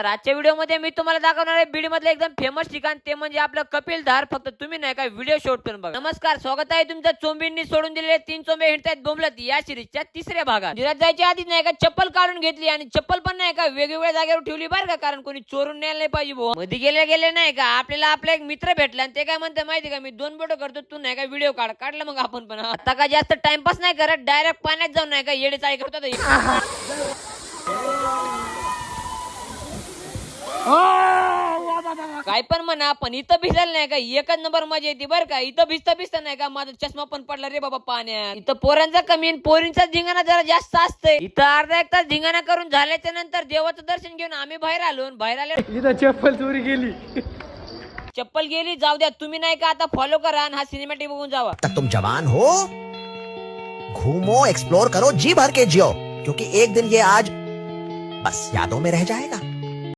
तर आजच्या व्हिडिओमध्ये मी तुम्हाला दाखवणार आहे बीड मधलं एकदम फेमस ठिकाण, ते म्हणजे आपलं कपिल धार. फक्त तुम्ही नाही का व्हिडिओ शूट करून बघा. नमस्कार, स्वागत आहे तुमचं चोंबींनी सोडून दिलेले 3 चोंबे हिंडतायत बोंबलत या सिरीजच्या तिसऱ्या भागात. जिरात जायच्या आधीच नाही का चप्पल काढून घेतली आणि चप्पल पण नाही का वेगवेगळ्या जागेवर ठेवली बरं का, कारण कोणी चोरून न्यायला नाही पाहिजे भाऊ. मध्ये गेले नाही का आपल्याला आपला एक मित्र भेटला आणि ते काय म्हणते माहिती का, मी 2 फोटो करतो, तू नाही का व्हिडिओ काढला. मग आपण पण आता का जास्त टाइमपास नाही करत, डायरेक्ट पाण्यात जाऊन नाही का येडे चाळी करतो. काय पण म्हणा, पण इथं भिजायला नाही का एकच नंबर मजा येते बरं का. इथं भिजता नाही का माझा चष्मा पण पडला रे बाबा पाण्यात. इथं पोरांचा कमी आणि पोरींचा धिंगाणा जरा जास्त असतंय. इथं अर्धा एक तास धिंगाणा करून झाल्याच्या नंतर देवाचं दर्शन घेऊन आम्ही बाहेर आलो. इथं चप्पल चोरी गेली. चप्पल गेली जाऊ द्या, तुम्ही नाही का आता फॉलो करा आणि हा सिनेमॅटिक बघून जावा. तक तुम जवान हो, घूमो, एक्सप्लोर करो, जी भर के जियो, क्योंकि एक दिन ये आज बस यादों में रह जाएगा.